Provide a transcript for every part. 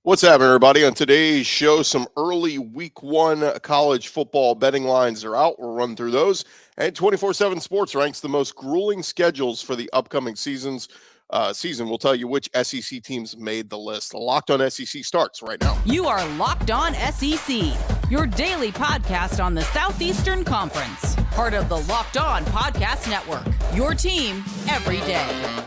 What's happening, everybody? On today's show, some early week one college football betting lines are out. We'll run through those. And 24/7 Sports ranks the most grueling schedules for the upcoming season. We'll tell you which SEC teams made the list. Locked on SEC starts right now. You are Locked On SEC, your daily podcast on the Southeastern Conference. Part of the Locked On Podcast Network, your team every day.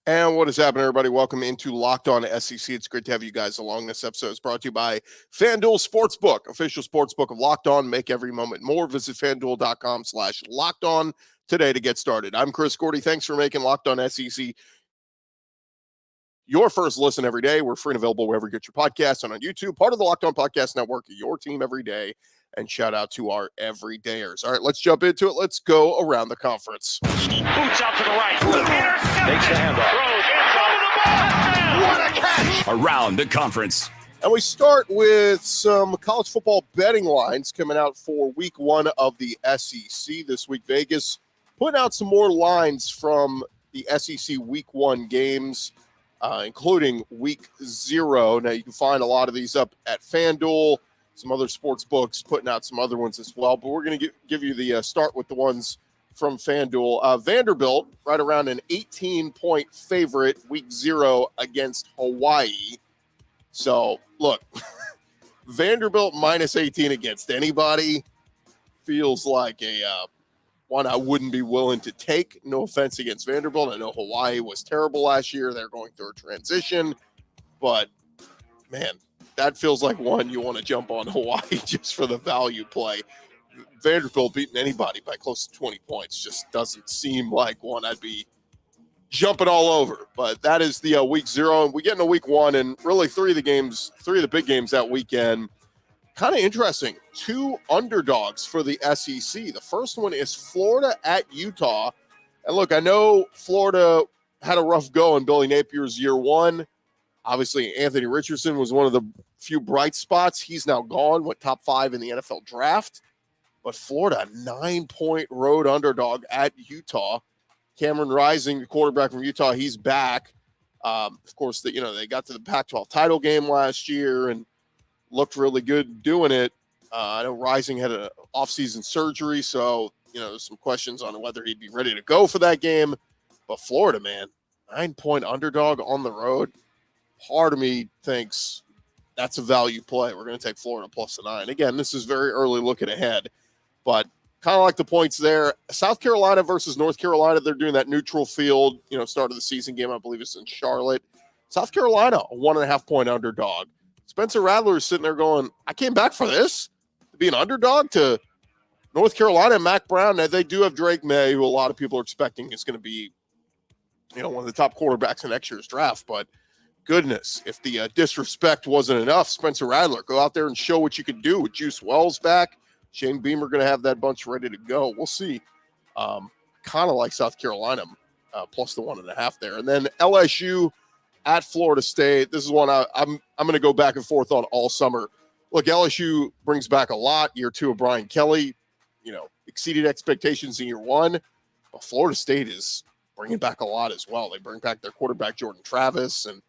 And what is happening, everybody? Welcome into Locked On SEC. It's great to have you guys along. This episode is brought to you by FanDuel Sportsbook, official sportsbook of Locked On. Make every moment more. Visit FanDuel.com/Locked On today to get started. I'm Chris Gordy. Thanks for making Locked On SEC your first listen every day. We're free and available wherever you get your podcasts and on YouTube. Part of the Locked On Podcast Network, your team every day. And shout out to our everydayers. All right, let's jump into it. Let's go around the conference. Boots out to the right. Takes the handoff. What a catch! Around the conference. And we start with some college football betting lines coming out for week one of the SEC this week. Vegas putting out some more lines from the SEC week one games, including week 0. Now, you can find a lot of these up at FanDuel. Some other sports books putting out some other ones as well. But we're going to give you the start with the ones from FanDuel. Vanderbilt, right around an 18-point favorite, week 0 against Hawaii. So, look, Vanderbilt minus 18 against anybody feels like a one I wouldn't be willing to take. No offense against Vanderbilt. I know Hawaii was terrible last year. They're going through a transition. But, man, that feels like one you want to jump on Hawaii just for the value play. Vanderbilt beating anybody by close to 20 points just doesn't seem like one I'd be jumping all over. But that is the week 0. And we get into week 1, and really three of the big games that weekend. Kind of interesting. 2 underdogs for the SEC. The first one is Florida at Utah. And look, I know Florida had a rough go in Billy Napier's year 1. Obviously, Anthony Richardson was one of the few bright spots. He's now gone, went top 5 in the NFL draft. But Florida, 9-point road underdog at Utah. Cameron Rising, the quarterback from Utah, he's back. Of course, they got to the Pac-12 title game last year and looked really good doing it. I know Rising had an offseason surgery, so there's some questions on whether he'd be ready to go for that game. But Florida, man, 9-point underdog on the road. Part of me thinks that's a value play. We're going to take Florida plus the 9. Again, this is very early looking ahead, but kind of like the points there. South Carolina versus North Carolina, they're doing that neutral field, start of the season game. I believe it's in Charlotte. South Carolina, a 1.5-point underdog. Spencer Rattler is sitting there going, I came back for this, to be an underdog to North Carolina. Mac Brown, now they do have Drake May, who a lot of people are expecting is going to be, one of the top quarterbacks in next year's draft, but goodness, if the disrespect wasn't enough, Spencer Rattler, go out there and show what you could do with Juice Wells back. Shane Beamer going to have that bunch ready to go. We'll see. Kind of like South Carolina, plus the 1.5 there. And then LSU at Florida State. This is one I'm going to go back and forth on all summer. Look, LSU brings back a lot. Year 2 of Brian Kelly, exceeded expectations in year 1. But Florida State is bringing back a lot as well. They bring back their quarterback, Jordan Travis, and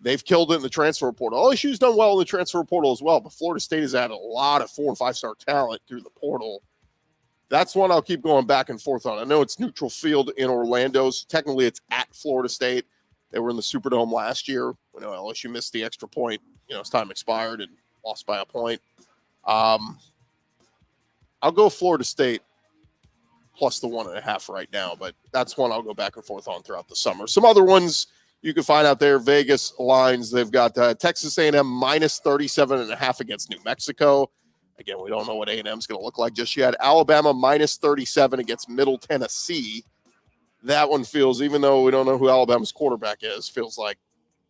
they've killed it in the transfer portal. LSU's done well in the transfer portal as well, but Florida State has added a lot of 4- and 5-star talent through the portal. That's one I'll keep going back and forth on. I know it's neutral field in Orlando. So technically, it's at Florida State. They were in the Superdome last year. LSU missed the extra point. As time expired and lost by a point. I'll go Florida State plus the 1.5 right now, but that's one I'll go back and forth on throughout the summer. Some other ones you can find out there, Vegas lines. They've got Texas A&M minus 37.5 against New Mexico. Again, we don't know what A&M is going to look like just yet. Alabama minus 37 against Middle Tennessee. That one feels, even though we don't know who Alabama's quarterback is, feels like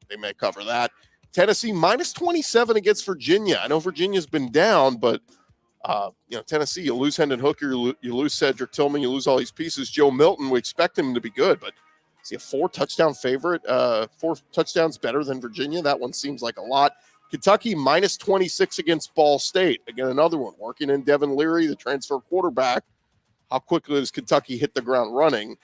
they may cover that. Tennessee minus 27 against Virginia. I know Virginia's been down, but Tennessee, you lose Hendon Hooker, you lose Cedric Tillman, you lose all these pieces. Joe Milton, we expect him to be good, but is he a 4-touchdown favorite? 4 touchdowns better than Virginia? That one seems like a lot. Kentucky minus 26 against Ball State. Again, another one. Working in Devin Leary, the transfer quarterback. How quickly does Kentucky hit the ground running?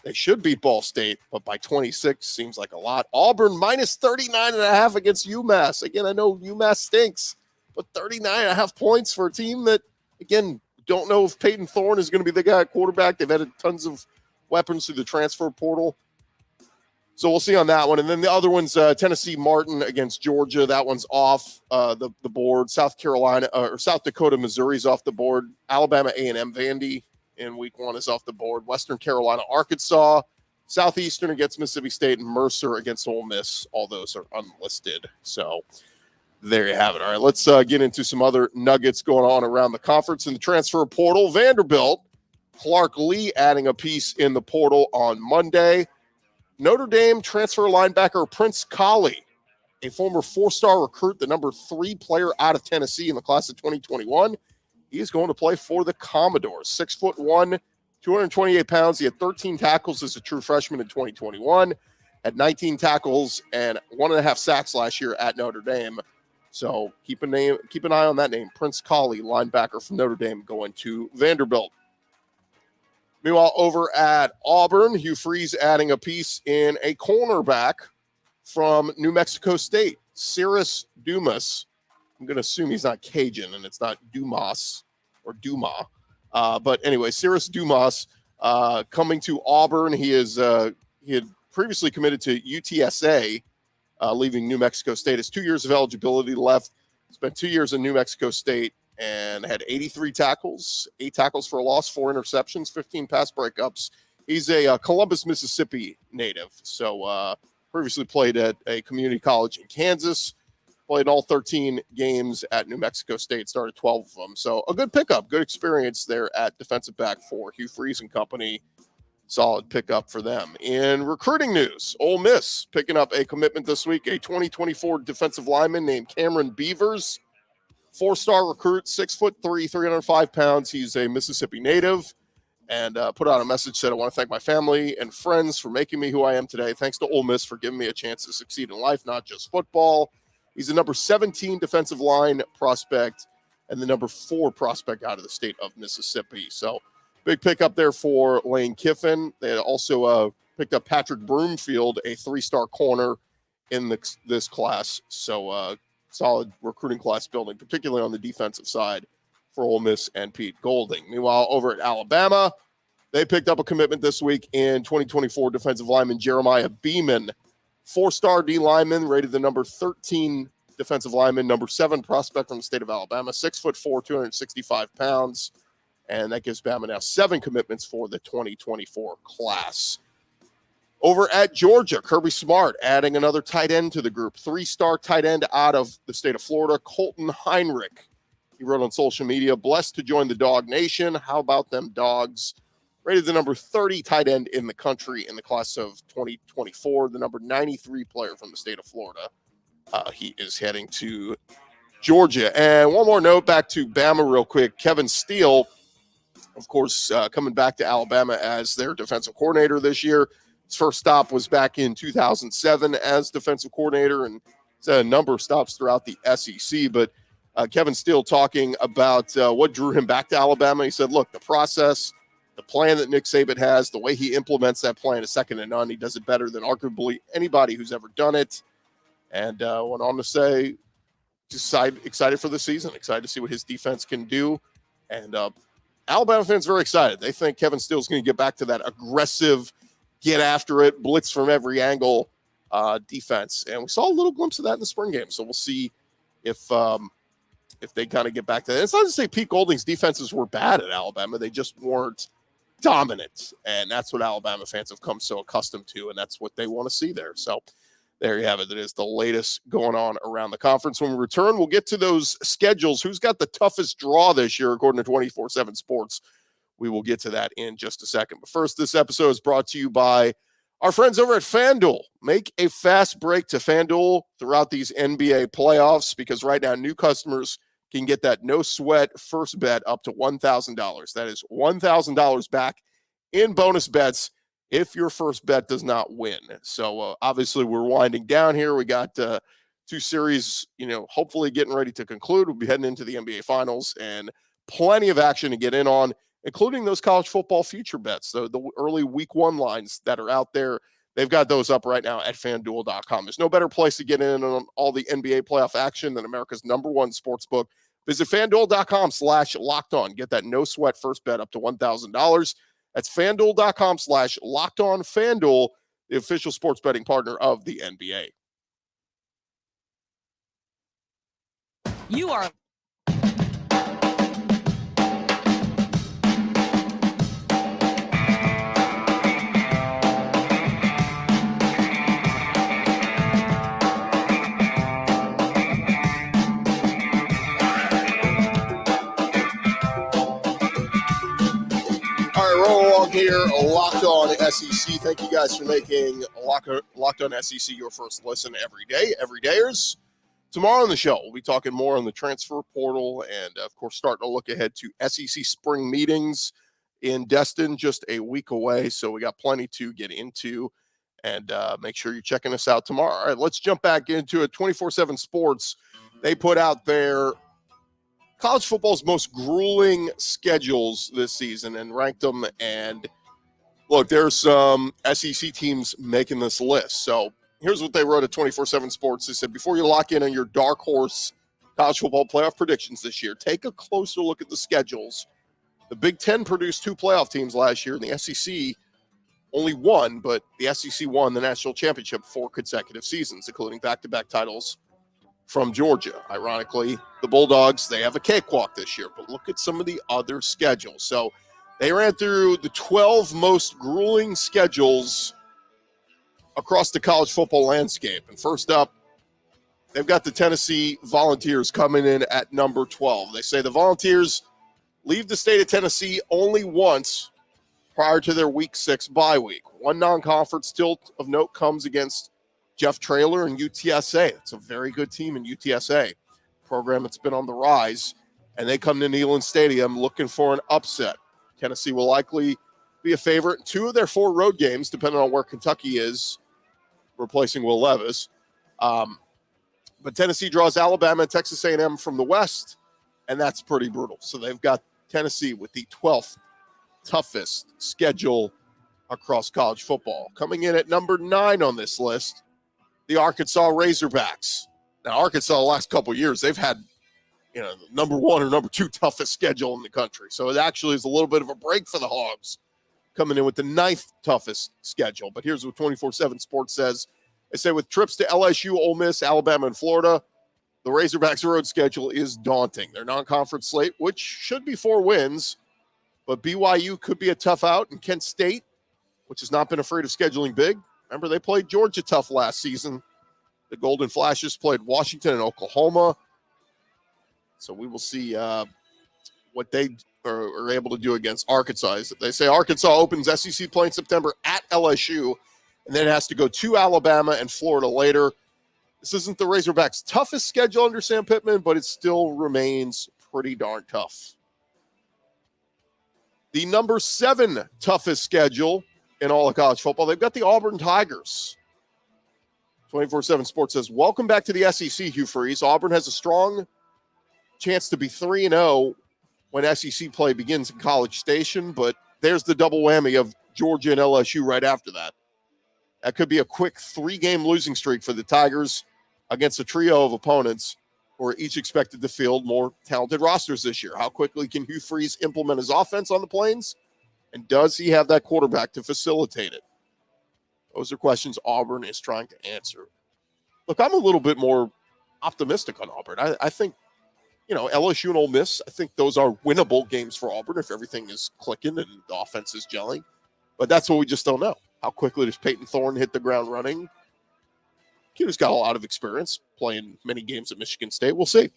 They should beat Ball State, but by 26 seems like a lot. Auburn minus 39.5 against UMass. Again, I know UMass stinks, but 39.5 points for a team that, again, don't know if Peyton Thorne is going to be the guy at quarterback. They've added tons of weapons through the transfer portal. So we'll see on that one. And then the other one's Tennessee Martin against Georgia. That one's off the board. South Dakota, Missouri's off the board. Alabama A&M Vandy in week 1 is off the board. Western Carolina, Arkansas. Southeastern against Mississippi State, and Mercer against Ole Miss. All those are unlisted. So there you have it. All right, let's get into some other nuggets going on around the conference in the transfer portal. Vanderbilt, Clark Lee adding a piece in the portal on Monday. Notre Dame transfer linebacker Prince Colley, a former 4-star recruit, the number 3 player out of Tennessee in the class of 2021. He is going to play for the Commodores. 6'1", 228 pounds. He had 13 tackles as a true freshman in 2021, had 19 tackles and 1.5 sacks last year at Notre Dame. So keep an eye on that name, Prince Colley, linebacker from Notre Dame, going to Vanderbilt. Meanwhile, over at Auburn, Hugh Freeze adding a piece in a cornerback from New Mexico State, Cyrus Dumas. I'm going to assume he's not Cajun and it's not Dumas or Duma. But anyway, Cyrus Dumas coming to Auburn. He had previously committed to UTSA, leaving New Mexico State. Has 2 years of eligibility left. Spent 2 years in New Mexico State and had 83 tackles, 8 tackles for a loss, 4 interceptions, 15 pass breakups. He's a Columbus, Mississippi native. So previously played at a community college in Kansas, played all 13 games at New Mexico State, started 12 of them. So a good pickup, good experience there at defensive back for Hugh Freeze and company. Solid pickup for them. In recruiting news, Ole Miss picking up a commitment this week, a 2024 defensive lineman named Cameron Beavers. 4-star recruit, 6'3", 305 pounds. He's a Mississippi native and put out a message, said, I want to thank my family and friends for making me who I am today. Thanks to Ole Miss for giving me a chance to succeed in life, not just football. He's the number 17 defensive line prospect and the number 4 prospect out of the state of Mississippi. So big pickup there for Lane Kiffin. They had also picked up Patrick Broomfield, a 3-star corner in this class. So solid recruiting class building, particularly on the defensive side for Ole Miss and Pete Golding. Meanwhile, over at Alabama, they picked up a commitment this week in 2024 defensive lineman Jeremiah Beeman, 4-star D lineman, rated the number 13 defensive lineman, number 7 prospect from the state of Alabama, 6'4", 265 pounds. And that gives Bama now 7 commitments for the 2024 class. Over at Georgia, Kirby Smart adding another tight end to the group. 3-star tight end out of the state of Florida, Colton Heinrich. He wrote on social media, blessed to join the Dog Nation. How about them dogs? Rated the number 30 tight end in the country in the class of 2024, the number 93 player from the state of Florida. He is heading to Georgia. And one more note back to Bama real quick. Kevin Steele, of course, coming back to Alabama as their defensive coordinator this year. His first stop was back in 2007 as defensive coordinator, and he's had a number of stops throughout the SEC. But Kevin Steele talking about what drew him back to Alabama. He said, look, the process, the plan that Nick Saban has, the way he implements that plan is second to none. He does it better than arguably anybody who's ever done it. And went on to say, just excited for the season, excited to see what his defense can do. And Alabama fans are very excited. They think Kevin Steele is going to get back to that aggressive, get after it, blitz from every angle defense. And we saw a little glimpse of that in the spring game. So we'll see if they kind of get back to that. It's not to say Pete Golding's defenses were bad at Alabama. They just weren't dominant. And that's what Alabama fans have come so accustomed to. And that's what they want to see there. So there you have it. That is the latest going on around the conference. When we return, we'll get to those schedules. Who's got the toughest draw this year, according to 24/7 Sports? We will get to that in just a second. But first, this episode is brought to you by our friends over at FanDuel. Make a fast break to FanDuel throughout these NBA playoffs, because right now new customers can get that no-sweat first bet up to $1,000. That is $1,000 back in bonus bets if your first bet does not win. So obviously we're winding down here. We got 2 two series, hopefully getting ready to conclude. We'll be heading into the NBA Finals and plenty of action to get in on, including those college football future bets, the early week 1 lines that are out there. They've got those up right now at FanDuel.com. There's no better place to get in on all the NBA playoff action than America's #1 sports book. Visit FanDuel.com/LockedOn. Get that no sweat first bet up to $1,000. That's FanDuel.com/LockedOn. FanDuel, the official sports betting partner of the NBA. You are roll along here, Locked On SEC. Thank you guys for making Locked On SEC your first listen every day. Everydayers. Tomorrow on the show, we'll be talking more on the transfer portal and, of course, starting to look ahead to SEC spring meetings in Destin, just a week away. So we got plenty to get into, and make sure you're checking us out tomorrow. All right, let's jump back into it. 24/7 Sports, they put out their college football's most grueling schedules this season and ranked them. And look, there's some SEC teams making this list. So here's what they wrote at 24/7 Sports. They said, before you lock in on your dark horse college football playoff predictions this year, take a closer look at the schedules. The Big Ten produced 2 playoff teams last year, and the SEC only one, but the SEC won the national championship 4 consecutive seasons, including back-to-back titles from Georgia. Ironically, the Bulldogs, they have a cakewalk this year, but look at some of the other schedules. So they ran through the 12 most grueling schedules across the college football landscape. And first up, they've got the Tennessee Volunteers coming in at number 12. They say the Volunteers leave the state of Tennessee only once prior to their Week 6 bye week. One non-conference tilt of note comes against Jeff Traylor and UTSA. It's a very good team in UTSA, program that's been on the rise, and they come to Neyland Stadium looking for an upset. Tennessee will likely be a favorite in 2 of their 4 road games, depending on where Kentucky is, replacing Will Levis. But Tennessee draws Alabama and Texas A&M from the West, and that's pretty brutal. So they've got Tennessee with the 12th toughest schedule across college football. Coming in at number 9 on this list, the Arkansas Razorbacks. Now, Arkansas, the last couple of years, they've had, the number 1 or number 2 toughest schedule in the country. So it actually is a little bit of a break for the Hogs, coming in with the 9th toughest schedule. But here's what 24/7 Sports says. They say with trips to LSU, Ole Miss, Alabama, and Florida, the Razorbacks' road schedule is daunting. Their non-conference slate, which should be 4 wins, but BYU could be a tough out, and Kent State, which has not been afraid of scheduling big. Remember, they played Georgia tough last season. The Golden Flashes played Washington and Oklahoma. So we will see what they are able to do against Arkansas. They say Arkansas opens SEC play in September at LSU, and then has to go to Alabama and Florida later. This isn't the Razorbacks' toughest schedule under Sam Pittman, but it still remains pretty darn tough. The number 7 toughest schedule in all of college football, they've got the Auburn Tigers. 24/7 Sports says, welcome back to the SEC, Hugh Freeze. Auburn has a strong chance to be 3-0 when SEC play begins in College Station, but there's the double whammy of Georgia and LSU right after that. That could be a quick 3-game losing streak for the Tigers against a trio of opponents who are each expected to field more talented rosters this year. How quickly can Hugh Freeze implement his offense on the Plains? And does he have that quarterback to facilitate it? Those are questions Auburn is trying to answer. Look, I'm a little bit more optimistic on Auburn. I think, LSU and Ole Miss, I think those are winnable games for Auburn if everything is clicking and the offense is gelling. But that's what we just don't know. How quickly does Peyton Thorne hit the ground running? Kid's got a lot of experience playing many games at Michigan State. We'll see.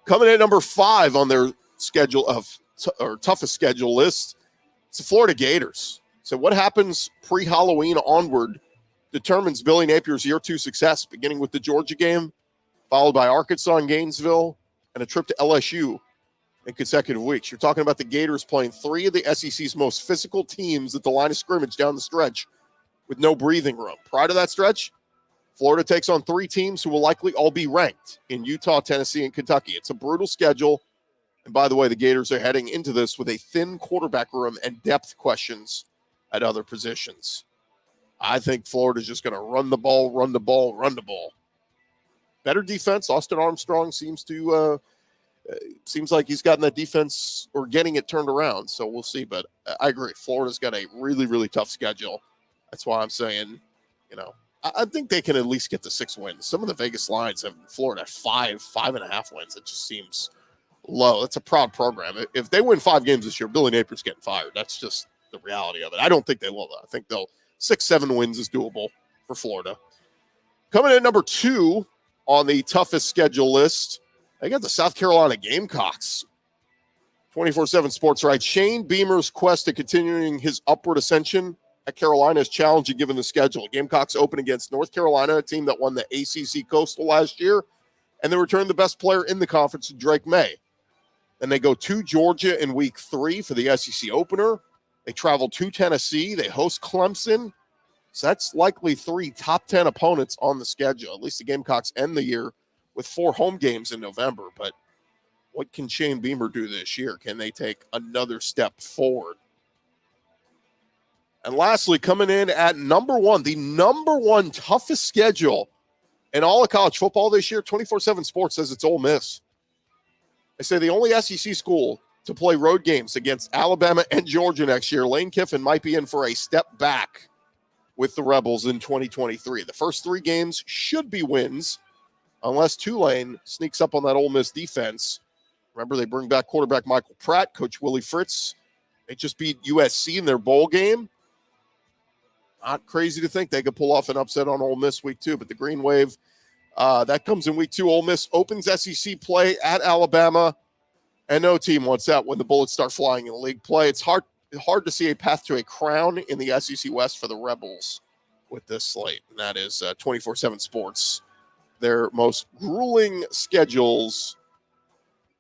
Coming in at number 5 on their schedule toughest schedule list, it's the Florida Gators. So what happens pre-Halloween onward determines Billy Napier's year 2 success, beginning with the Georgia game, followed by Arkansas and Gainesville, and a trip to LSU in consecutive weeks. You're talking about the Gators playing 3 of the SEC's most physical teams at the line of scrimmage down the stretch with no breathing room. Prior to that stretch, Florida takes on 3 teams who will likely all be ranked in Utah, Tennessee, and Kentucky. It's a brutal schedule. And by the way, the Gators are heading into this with a thin quarterback room and depth questions at other positions. I think Florida's just going to run the ball. Better defense. Austin Armstrong seems like he's gotten that defense or getting it turned around. So we'll see. But I agree. Florida's got a really, really tough schedule. That's why I'm saying, I think they can at least get to 6 wins. Some of the Vegas lines have Florida at 5.5 wins. It just seems low. That's a proud program. If they win 5 games this year, Billy Napier's getting fired. That's just the reality of it. I don't think they will, though. I think 6-7 wins is doable for Florida. Coming in at number 2 on the toughest schedule list, I got the South Carolina Gamecocks. 24/7 Sports writes, Shane Beamer's quest to continuing his upward ascension at Carolina is challenging given the schedule. Gamecocks open against North Carolina, a team that won the ACC Coastal last year, and they returned the best player in the conference, Drake May. Then they go to Georgia in week 3 for the SEC opener. They travel to Tennessee. They host Clemson. So that's likely 3 top 10 opponents on the schedule. At least the Gamecocks end the year with 4 home games in November. But what can Shane Beamer do this year? Can they take another step forward? And lastly, coming in at number 1, the number 1 toughest schedule in all of college football this year, 24/7 Sports says it's Ole Miss. They say the only SEC school to play road games against Alabama and Georgia next year, Lane Kiffin might be in for a step back with the Rebels in 2023. The first 3 games should be wins unless Tulane sneaks up on that Ole Miss defense. Remember, they bring back quarterback Michael Pratt, Coach Willie Fritz. They just beat USC in their bowl game. Not crazy to think they could pull off an upset on Ole Miss week 2, but the Green Wave, that comes in week 2. Ole Miss opens SEC play at Alabama, and no team wants that when the Bullets start flying in league play. It's hard to see a path to a crown in the SEC West for the Rebels with this slate, and that is 24/7 Sports. Their most grueling schedules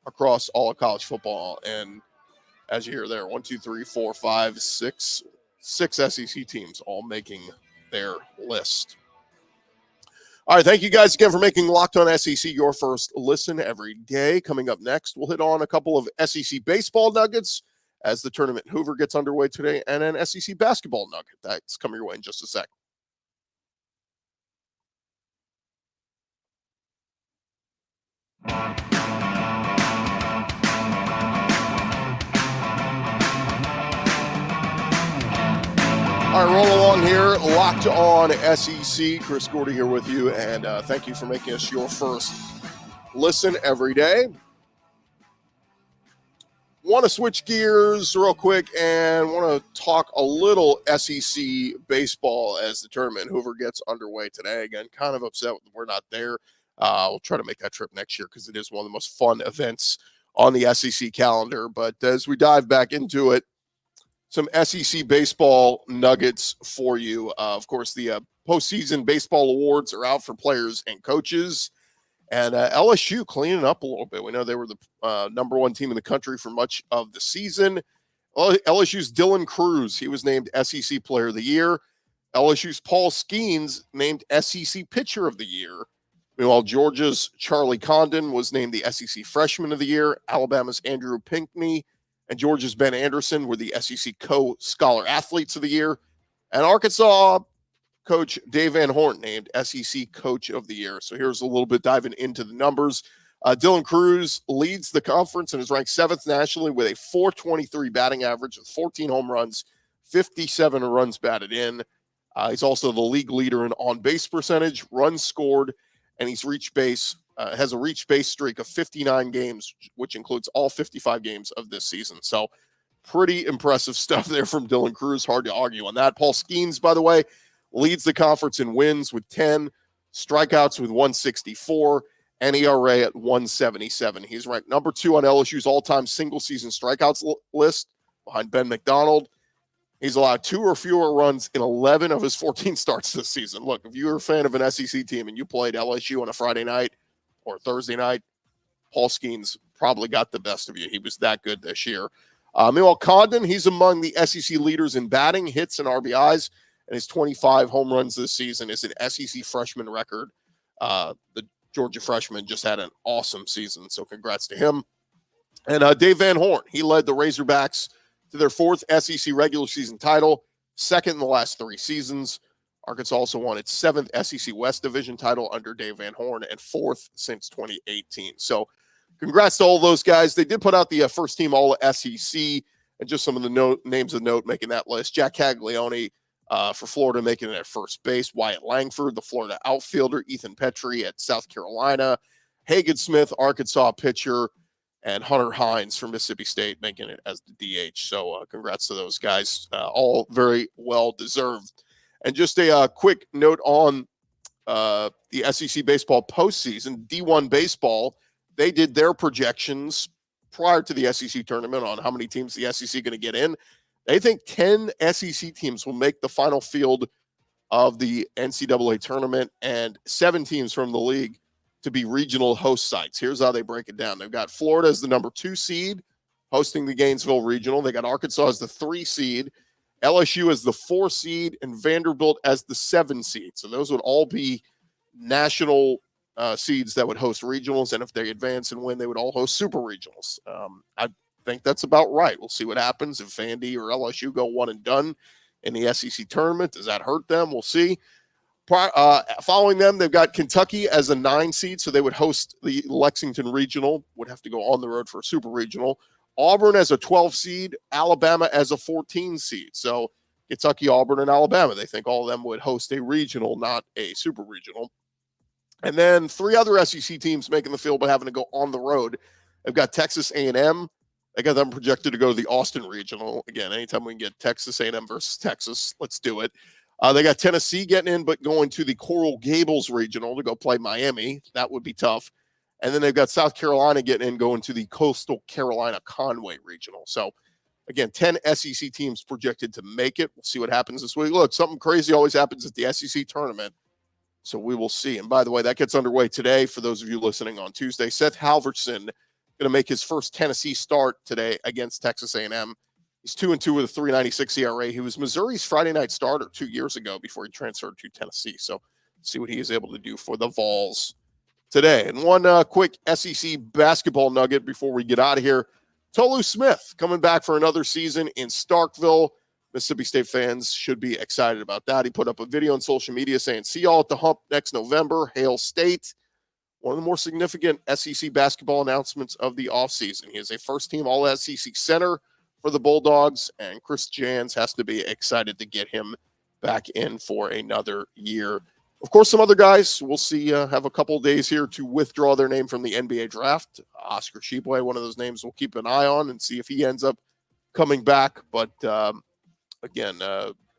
across all of college football, and as you hear there, 1, 2, 3, 4, 5, 6 SEC teams all making their list. All right, thank you guys again for making Locked On SEC your first listen every day. Coming up next, we'll hit on a couple of SEC baseball nuggets as the tournament Hoover gets underway today, and an SEC basketball nugget. That's coming your way in just a sec. All right, roll along here. Locked On SEC. Chris Gordy here with you, and thank you for making us your first listen every day. Want to switch gears real quick and want to talk a little SEC baseball as the tournament Hoover gets underway today. Again, kind of upset we're not there. We'll try to make that trip next year because it is one of the most fun events on the SEC calendar. But as we dive back into it, some SEC baseball nuggets for you. Of course, the postseason baseball awards are out for players and coaches. And LSU cleaning up a little bit. We know they were the number 1 team in the country for much of the season. LSU's Dylan Cruz, he was named SEC Player of the Year. LSU's Paul Skenes named SEC Pitcher of the Year. Meanwhile, Georgia's Charlie Condon was named the SEC Freshman of the Year. Alabama's Andrew Pinckney and Georgia's Ben Anderson were the SEC Co-Scholar Athletes of the Year. And Arkansas Coach Dave Van Horn named SEC Coach of the Year. So here's a little bit diving into the numbers. Dylan Cruz leads the conference and is ranked 7th nationally with a .423 batting average with 14 home runs, 57 runs batted in. He's also the league leader in on-base percentage, runs scored, and he's has a reach base streak of 59 games, which includes all 55 games of this season. So pretty impressive stuff there from Dylan Cruz. Hard to argue on that. Paul Skenes, by the way, leads the conference in wins with 10, strikeouts with 164, and ERA at 177. He's ranked number 2 on LSU's all-time single-season strikeouts list behind Ben McDonald. He's allowed 2 or fewer runs in 11 of his 14 starts this season. Look, if you're a fan of an SEC team and you played LSU on a Friday night or Thursday night, Paul Skenes probably got the best of you. He was that good this year. Meanwhile, Condon, he's among the SEC leaders in batting, hits, and RBIs. and his 25 home runs this season is an SEC freshman record. The Georgia freshman just had an awesome season, so congrats to him. And Dave Van Horn, he led the Razorbacks to their 4th SEC regular season title, 2nd in the last 3 seasons. Arkansas also won its 7th SEC West Division title under Dave Van Horn and 4th since 2018. So congrats to all those guys. They did put out the first team All-SEC, and just some of the names of note making that list. Jack Caglione for Florida making it at first base. Wyatt Langford, the Florida outfielder. Ethan Petrie at South Carolina. Hagen Smith, Arkansas pitcher. And Hunter Hines from Mississippi State making it as the DH. So congrats to those guys. All very well deserved. And just a quick note on the SEC Baseball Postseason. D1 Baseball, they did their projections prior to the SEC tournament on how many teams the SEC going to get in. They think 10 SEC teams will make the final field of the NCAA tournament and 7 teams from the league to be regional host sites. Here's how they break it down. They've got Florida as the number 2 seed hosting the Gainesville Regional. They got Arkansas as the 3 seed, LSU as the 4 seed, and Vanderbilt as the 7 seed. So those would all be national seeds that would host regionals, and if they advance and win, they would all host super regionals. I think that's about right. We'll see what happens if Vandy or LSU go one and done in the SEC tournament. Does that hurt them? We'll see. Following them, they've got Kentucky as a 9 seed, so they would host the Lexington Regional, would have to go on the road for a super regional. Auburn as a 12 seed, Alabama as a 14 seed. So Kentucky, Auburn, and Alabama, they think all of them would host a regional, not a super regional. And then 3 other SEC teams making the field but having to go on the road. They've got Texas A&M. They got them projected to go to the Austin Regional. Again, anytime we can get Texas A&M versus Texas, let's do it. They got Tennessee getting in, but going to the Coral Gables Regional to go play Miami. That would be tough. And then they've got South Carolina getting in, going to the Coastal Carolina Conway Regional. So, again, 10 SEC teams projected to make it. We'll see what happens this week. Look, something crazy always happens at the SEC tournament. So we will see. And by the way, that gets underway today for those of you listening on Tuesday. Seth Halverson going to make his first Tennessee start today against Texas A&M. He's 2-2 with a 3.96 ERA. He was Missouri's Friday night starter 2 years ago before he transferred to Tennessee. So see what he is able to do for the Vols today. And one quick SEC basketball nugget before we get out of here. Tolu Smith coming back for another season in Starkville. Mississippi State fans should be excited about that. He put up a video on social media saying, "See y'all at the hump next November. Hail State." One of the more significant SEC basketball announcements of the offseason. He is a first-team All-SEC center for the Bulldogs, and Chris Jans has to be excited to get him back in for another year. Of course, some other guys we'll see have a couple of days here to withdraw their name from the NBA draft. Oscar Tshiebwe, one of those names we'll keep an eye on and see if he ends up coming back. But again,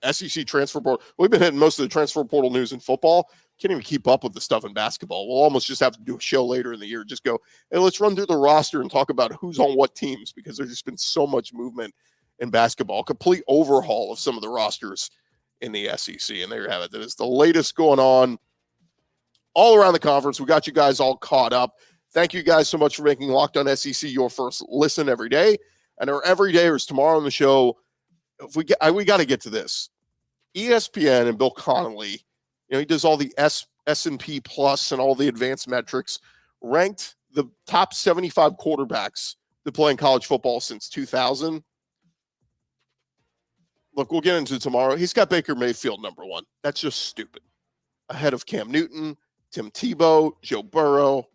SEC transfer portal. We've been hitting most of the transfer portal news in football. Can't even keep up with the stuff in basketball. We'll almost just have to do a show later in the year. Just go, hey, let's run through the roster and talk about who's on what teams, because there's just been so much movement in basketball. Complete overhaul of some of the rosters in the SEC. And there you have it. That is the latest going on all around the conference. We got you guys all caught up. Thank you guys so much for making Locked On SEC your first listen every day. And our everydayers tomorrow on the show, if we got to get to this. ESPN and Bill Connolly, he does all the S&P Plus and all the advanced metrics, ranked the top 75 quarterbacks to play in college football since 2000. Look, we'll get into it tomorrow. He's got Baker Mayfield number 1. That's just stupid. Ahead of Cam Newton, Tim Tebow, Joe Burrow.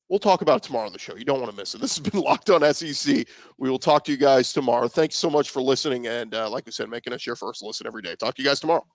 We'll talk about it tomorrow on the show. You don't want to miss it. This has been Locked On SEC. We will talk to you guys tomorrow. Thanks so much for listening. And like I said, making us your first listen every day. Talk to you guys tomorrow.